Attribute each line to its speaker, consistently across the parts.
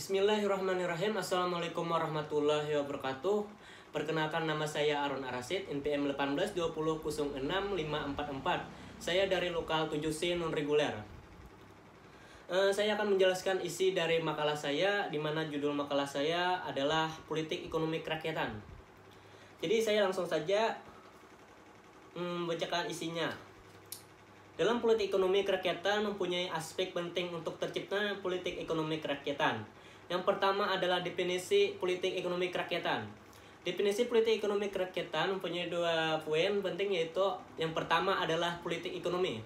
Speaker 1: Bismillahirrahmanirrahim. Assalamualaikum warahmatullahi wabarakatuh. Perkenalkan, nama saya Aron Arasid, NPM 1820060544. Saya dari lokal 7C non-reguler. Saya akan menjelaskan isi dari makalah saya, di mana judul makalah saya adalah Politik Ekonomi Kerakyatan. Jadi saya langsung saja membacakan isinya. Dalam politik ekonomi kerakyatan mempunyai aspek penting untuk terciptanya politik ekonomi kerakyatan. Yang pertama adalah definisi politik ekonomi kerakyatan. Definisi politik ekonomi kerakyatan mempunyai dua poin penting, yaitu yang pertama adalah politik ekonomi.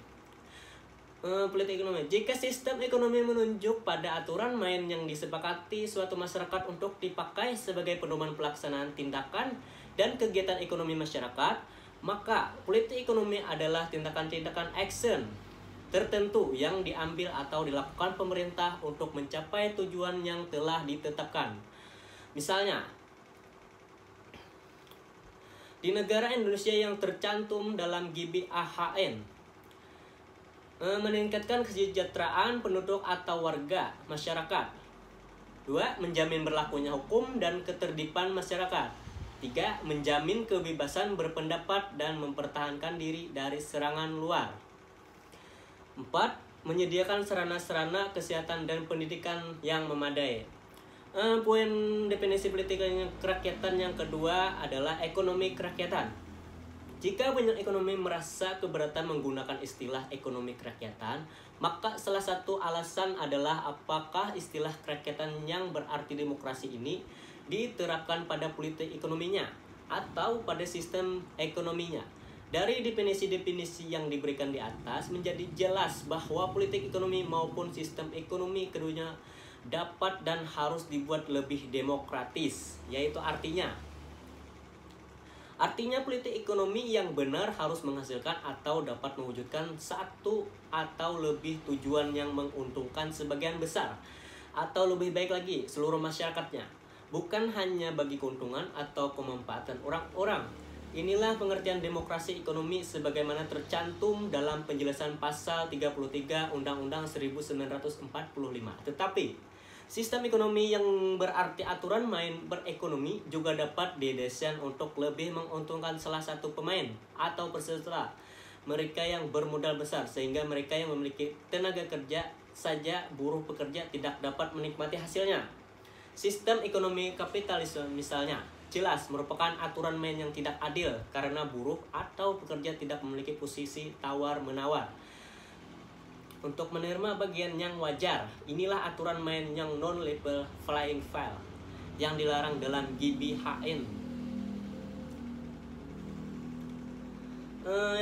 Speaker 1: Politik ekonomi. Jika sistem ekonomi menunjuk pada aturan main yang disepakati suatu masyarakat untuk dipakai sebagai pedoman pelaksanaan tindakan dan kegiatan ekonomi masyarakat, maka politik ekonomi adalah tindakan-tindakan action tertentu yang diambil atau dilakukan pemerintah untuk mencapai tujuan yang telah ditetapkan. Misalnya, di negara Indonesia yang tercantum dalam GBAHN, meningkatkan kesejahteraan penduduk atau warga masyarakat. 2. Menjamin berlakunya hukum dan ketertiban masyarakat. 3. Menjamin kebebasan berpendapat dan mempertahankan diri dari serangan luar. 4. Menyediakan sarana-sarana kesehatan dan pendidikan yang memadai. Poin definisi politik kerakyatan yang kedua adalah ekonomi kerakyatan. Jika banyak ekonomi merasa keberatan menggunakan istilah ekonomi kerakyatan, maka salah satu alasan adalah apakah istilah kerakyatan yang berarti demokrasi ini diterapkan pada politik ekonominya atau pada sistem ekonominya. Dari definisi-definisi yang diberikan di atas menjadi jelas bahwa politik ekonomi maupun sistem ekonomi keduanya dapat dan harus dibuat lebih demokratis, yaitu artinya politik ekonomi yang benar harus menghasilkan atau dapat mewujudkan satu atau lebih tujuan yang menguntungkan sebagian besar atau lebih baik lagi seluruh masyarakatnya, bukan hanya bagi keuntungan atau kemanfaatan orang-orang. Inilah pengertian demokrasi ekonomi sebagaimana tercantum dalam penjelasan pasal 33 Undang-Undang 1945. Tetapi sistem ekonomi yang berarti aturan main berekonomi juga dapat didesain untuk lebih menguntungkan salah satu pemain atau peserta, mereka yang bermodal besar, sehingga mereka yang memiliki tenaga kerja saja, buruh pekerja, tidak dapat menikmati hasilnya. Sistem ekonomi kapitalisme misalnya jelas merupakan aturan main yang tidak adil karena buruh atau pekerja tidak memiliki posisi tawar-menawar untuk menerima bagian yang wajar. Inilah aturan main yang non-level flying file yang dilarang dalam GBHN.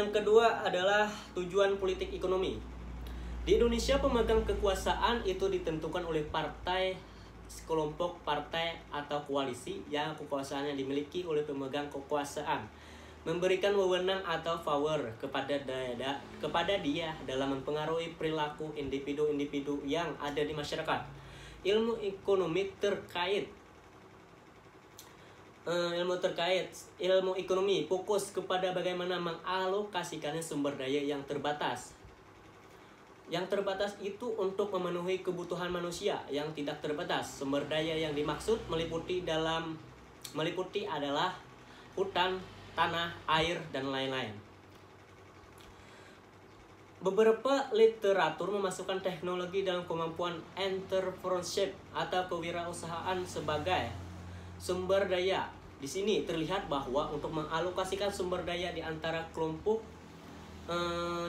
Speaker 1: Yang kedua adalah tujuan politik ekonomi. Di Indonesia pemegang kekuasaan itu ditentukan oleh partai, sekelompok partai atau koalisi yang kekuasaannya dimiliki oleh pemegang kekuasaan, memberikan wewenang atau power kepada dia dalam mempengaruhi perilaku individu-individu yang ada di masyarakat. Ilmu ekonomi fokus kepada bagaimana mengalokasikan sumber daya yang terbatas. Yang terbatas itu untuk memenuhi kebutuhan manusia yang tidak terbatas. Sumber daya yang dimaksud meliputi adalah hutan, tanah, air, dan lain-lain. Beberapa literatur memasukkan teknologi dalam kemampuan entrepreneurship atau kewirausahaan sebagai sumber daya. Di sini terlihat bahwa untuk mengalokasikan sumber daya di antara kelompok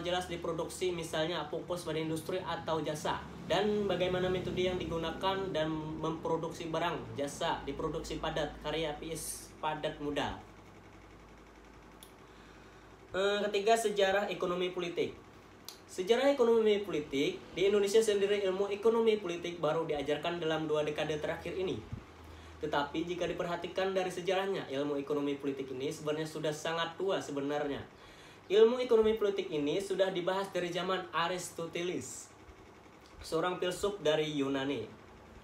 Speaker 1: jelas diproduksi, misalnya fokus pada industri atau jasa, dan bagaimana metode yang digunakan dan memproduksi barang, jasa, diproduksi padat, karya padat mudah. Ketiga, sejarah ekonomi politik. Sejarah ekonomi politik di Indonesia sendiri, ilmu ekonomi politik baru diajarkan dalam 2 dekade terakhir ini. Tetapi jika diperhatikan dari sejarahnya, ilmu ekonomi politik ini sebenarnya sudah sangat tua sebenarnya. Ilmu ekonomi politik ini sudah dibahas dari zaman Aristoteles, seorang filsuf dari Yunani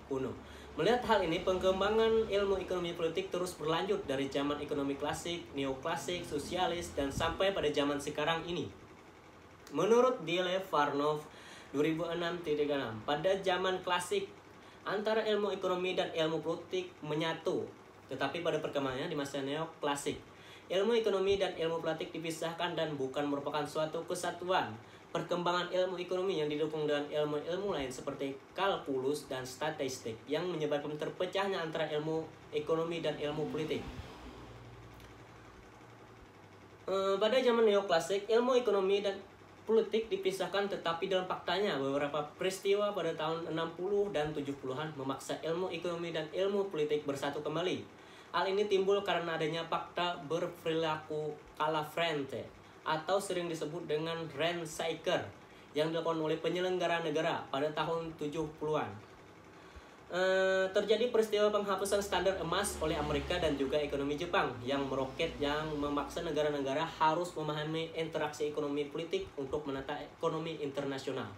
Speaker 1: kuno. Melihat hal ini, pengembangan ilmu ekonomi politik terus berlanjut dari zaman ekonomi klasik, neoklasik, sosialis, dan sampai pada zaman sekarang ini. Menurut Dale Farnov 2006-36, pada zaman klasik antara ilmu ekonomi dan ilmu politik menyatu. Tetapi pada perkembangannya di masa neoklasik, ilmu ekonomi dan ilmu politik dipisahkan dan bukan merupakan suatu kesatuan. Perkembangan ilmu ekonomi yang didukung dengan ilmu-ilmu lain seperti kalkulus dan statistik yang menyebabkan terpecahnya antara ilmu ekonomi dan ilmu politik. Pada zaman neoklasik, ilmu ekonomi dan politik dipisahkan, tetapi dalam faktanya beberapa peristiwa pada tahun 60 dan 70-an memaksa ilmu ekonomi dan ilmu politik bersatu kembali. Hal ini timbul karena adanya fakta berperilaku ala frente atau sering disebut dengan rent seeker yang dilakukan oleh penyelenggara negara pada tahun 70-an. Terjadi peristiwa penghapusan standar emas oleh Amerika dan juga ekonomi Jepang yang meroket, yang memaksa negara-negara harus memahami interaksi ekonomi politik untuk menata ekonomi internasional.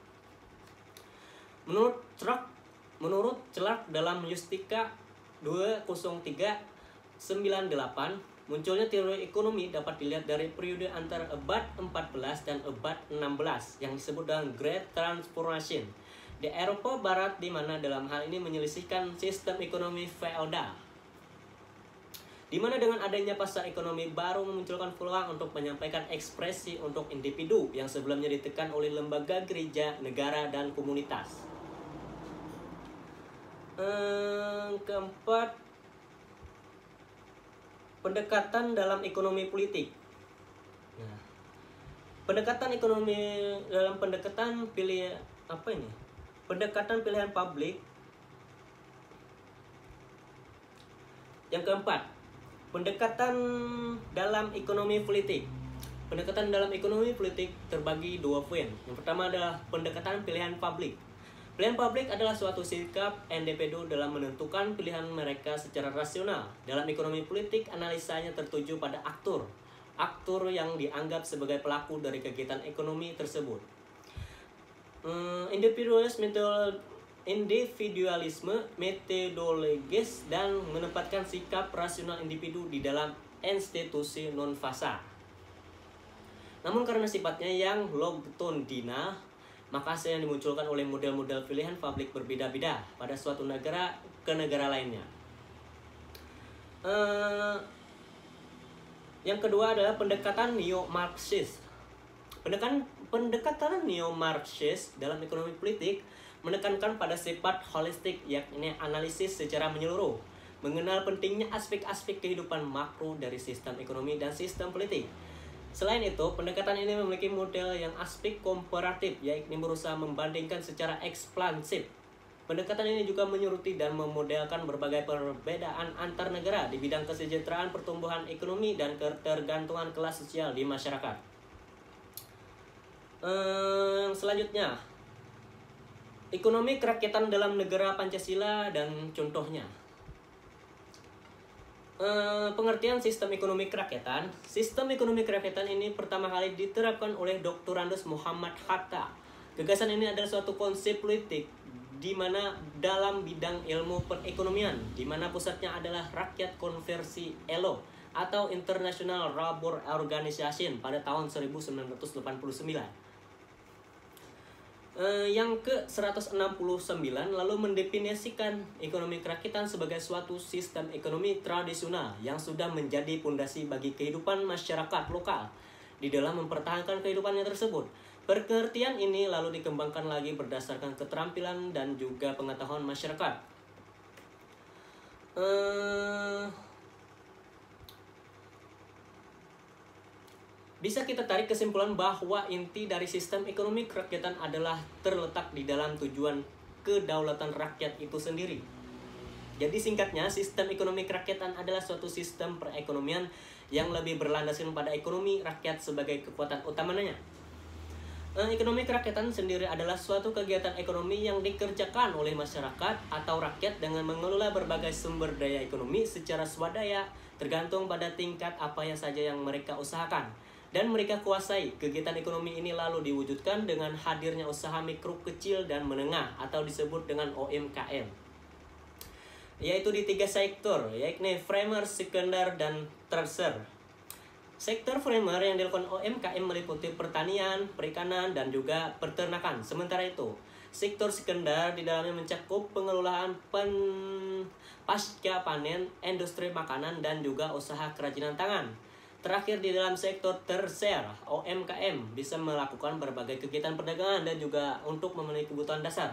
Speaker 1: Menurut Clark dalam Justika 20398, munculnya teori ekonomi dapat dilihat dari periode antara abad 14 dan abad 16 yang disebut dengan Great Transformation di Eropa Barat, di mana dalam hal ini menyelisihkan sistem ekonomi feodal, di mana dengan adanya pasar ekonomi baru memunculkan peluang untuk menyampaikan ekspresi untuk individu yang sebelumnya ditekan oleh lembaga gereja, negara, dan komunitas. Keempat, pendekatan dalam ekonomi politik. Nah, pendekatan ekonomi dalam pendekatan pilihan publik. Yang keempat, pendekatan dalam ekonomi politik. Pendekatan dalam ekonomi politik terbagi dua poin. Yang pertama adalah pendekatan pilihan publik. Pilihan publik adalah suatu sikap individu dalam menentukan pilihan mereka secara rasional. Dalam ekonomi politik, analisanya tertuju pada aktor yang dianggap sebagai pelaku dari kegiatan ekonomi tersebut. Individualisme metodologis dan menempatkan sikap rasional individu di dalam institusi non-fasa. Namun karena sifatnya yang longitudinal, maka hasil yang dimunculkan oleh model-model pilihan publik berbeda-beda pada suatu negara ke negara lainnya. Yang kedua adalah pendekatan neo-Marxis. Pendekatan neo-Marxis dalam ekonomi politik menekankan pada sifat holistik, yakni analisis secara menyeluruh, mengenal pentingnya aspek-aspek kehidupan makro dari sistem ekonomi dan sistem politik. Selain itu, pendekatan ini memiliki model yang aspek komparatif, yakni berusaha membandingkan secara ekspansif. Pendekatan ini juga menyoroti dan memodelkan berbagai perbedaan antar negara di bidang kesejahteraan, pertumbuhan ekonomi, dan ketergantungan kelas sosial di masyarakat. Selanjutnya, ekonomi kerakyatan dalam negara Pancasila dan contohnya. Pengertian sistem ekonomi kerakyatan. Sistem ekonomi kerakyatan ini pertama kali diterapkan oleh Dr. Andes Muhammad Hatta. Gagasan ini adalah suatu konsep politik di mana dalam bidang ilmu perekonomian, di mana pusatnya adalah Rakyat Konversi ELO atau International Labour Organization pada tahun 1989. Yang ke-169 lalu mendefinisikan ekonomi kerakyatan sebagai suatu sistem ekonomi tradisional yang sudah menjadi pondasi bagi kehidupan masyarakat lokal di dalam mempertahankan kehidupannya tersebut. Pengertian ini lalu dikembangkan lagi berdasarkan keterampilan dan juga pengetahuan masyarakat. Bisa kita tarik kesimpulan bahwa inti dari sistem ekonomi kerakyatan adalah terletak di dalam tujuan kedaulatan rakyat itu sendiri. Jadi singkatnya, sistem ekonomi kerakyatan adalah suatu sistem perekonomian yang lebih berlandaskan pada ekonomi rakyat sebagai kekuatan utamanya. Ekonomi kerakyatan sendiri adalah suatu kegiatan ekonomi yang dikerjakan oleh masyarakat atau rakyat dengan mengelola berbagai sumber daya ekonomi secara swadaya, tergantung pada tingkat apa saja yang mereka usahakan dan mereka kuasai. Kegiatan ekonomi ini lalu diwujudkan dengan hadirnya usaha mikro, kecil, dan menengah atau disebut dengan UMKM, yaitu di 3 sektor, yakni primer, sekunder, dan tersier. Sektor primer yang dilakukan UMKM meliputi pertanian, perikanan, dan juga peternakan. Sementara itu, Sektor sekunder di dalamnya mencakup pengelolaan pasca panen, industri makanan, dan juga usaha kerajinan tangan. Terakhir di dalam sektor tersier, UMKM bisa melakukan berbagai kegiatan perdagangan dan juga untuk memenuhi kebutuhan dasar.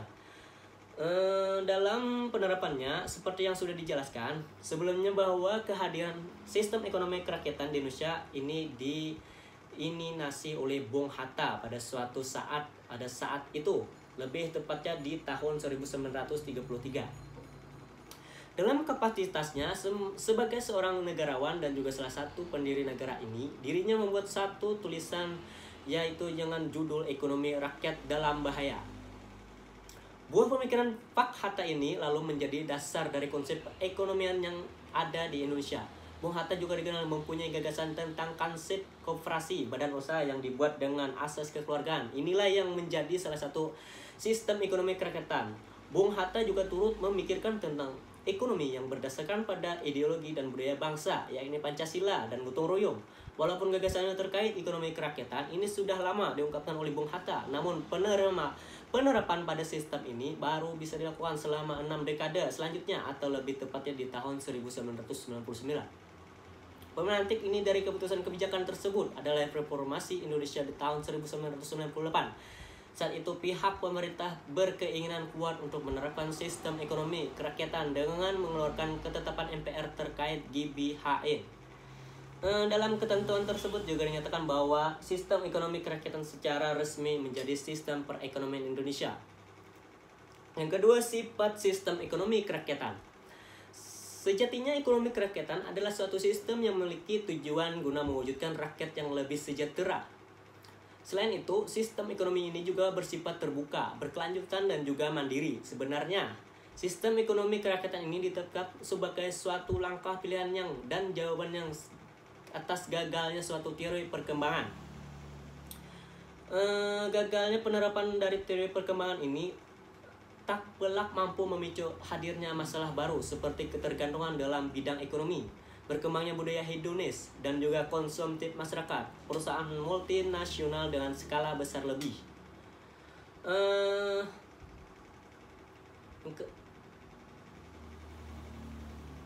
Speaker 1: Dalam penerapannya, seperti yang sudah dijelaskan sebelumnya bahwa kehadiran sistem ekonomi kerakyatan di Indonesia ini diinisiasi oleh Bung Hatta pada saat itu, lebih tepatnya di tahun 1933. Dalam kapasitasnya sebagai seorang negarawan dan juga salah satu pendiri negara ini, dirinya membuat satu tulisan yaitu dengan judul Ekonomi Rakyat Dalam Bahaya. Buah pemikiran Pak Hatta ini lalu menjadi dasar dari konsep ekonomian yang ada di Indonesia. Bung Hatta juga dikenal mempunyai gagasan tentang konsep koperasi badan usaha yang dibuat dengan asas kekeluargaan. Inilah yang menjadi salah satu sistem ekonomi kerakyatan. Bung Hatta juga turut memikirkan tentang ekonomi yang berdasarkan pada ideologi dan budaya bangsa, yakni Pancasila dan gotong royong. Walaupun gagasannya terkait ekonomi kerakyatan ini sudah lama diungkapkan oleh Bung Hatta, namun penerapan pada sistem ini baru bisa dilakukan selama 6 dekade selanjutnya atau lebih tepatnya di tahun 1999. Pemantik ini dari keputusan kebijakan tersebut adalah reformasi Indonesia di tahun 1998. Saat itu pihak pemerintah berkeinginan kuat untuk menerapkan sistem ekonomi kerakyatan dengan mengeluarkan ketetapan MPR terkait GBHN. Dalam ketentuan tersebut juga dinyatakan bahwa sistem ekonomi kerakyatan secara resmi menjadi sistem perekonomian Indonesia. Yang kedua, sifat sistem ekonomi kerakyatan. Sejatinya ekonomi kerakyatan adalah suatu sistem yang memiliki tujuan guna mewujudkan rakyat yang lebih sejahtera. Selain itu, sistem ekonomi ini juga bersifat terbuka, berkelanjutan, dan juga mandiri. Sebenarnya, sistem ekonomi kerakyatan ini ditetapkan sebagai suatu langkah pilihan dan jawaban yang atas gagalnya suatu teori perkembangan. Gagalnya penerapan dari teori perkembangan ini tak pelak mampu memicu hadirnya masalah baru seperti ketergantungan dalam bidang ekonomi, berkembangnya budaya hedonis, dan juga konsumtif masyarakat, perusahaan multinasional dengan skala besar lebih.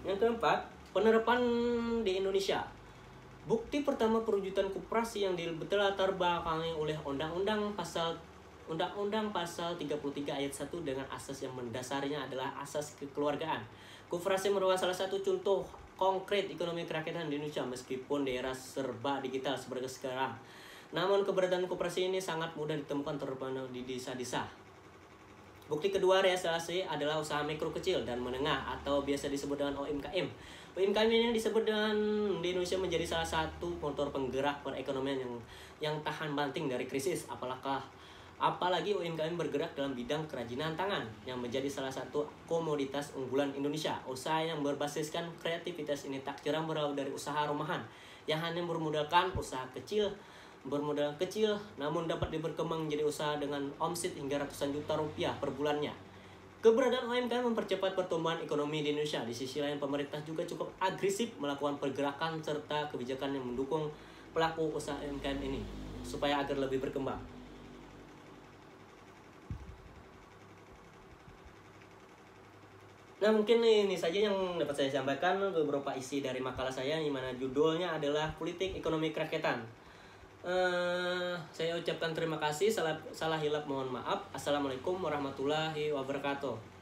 Speaker 1: Yang keempat, penerapan di Indonesia. Bukti pertama perwujudan koperasi yang berlatar belakangi oleh Undang-Undang Pasal 33 ayat 1 dengan asas yang mendasarinya adalah asas kekeluargaan. Koperasi merupakan salah satu contoh konkret ekonomi kerakyatan di Indonesia meskipun daerah serba digital seperti sekarang. Namun keberadaan koperasi ini sangat mudah ditemukan terutama di desa-desa. Bukti kedua realisasi adalah usaha mikro kecil dan menengah atau biasa disebut dengan UMKM. UMKM ini disebut dengan di Indonesia menjadi salah satu motor penggerak perekonomian yang tahan banting dari krisis. Apalagi UMKM bergerak dalam bidang kerajinan tangan yang menjadi salah satu komoditas unggulan Indonesia. Usaha yang berbasiskan kreativitas ini tak jarang berawal dari usaha rumahan yang hanya bermodalkan bermodal kecil namun dapat berkembang menjadi usaha dengan omset hingga ratusan juta rupiah per bulannya. Keberadaan UMKM mempercepat pertumbuhan ekonomi di Indonesia. Di sisi lain, pemerintah juga cukup agresif melakukan pergerakan serta kebijakan yang mendukung pelaku usaha UMKM ini supaya agar lebih berkembang. Nah, mungkin ini saja yang dapat saya sampaikan, beberapa isi dari makalah saya, di mana judulnya adalah Politik Ekonomi Kerakyatan. Saya ucapkan terima kasih, salah hilap mohon maaf. Assalamualaikum warahmatullahi wabarakatuh.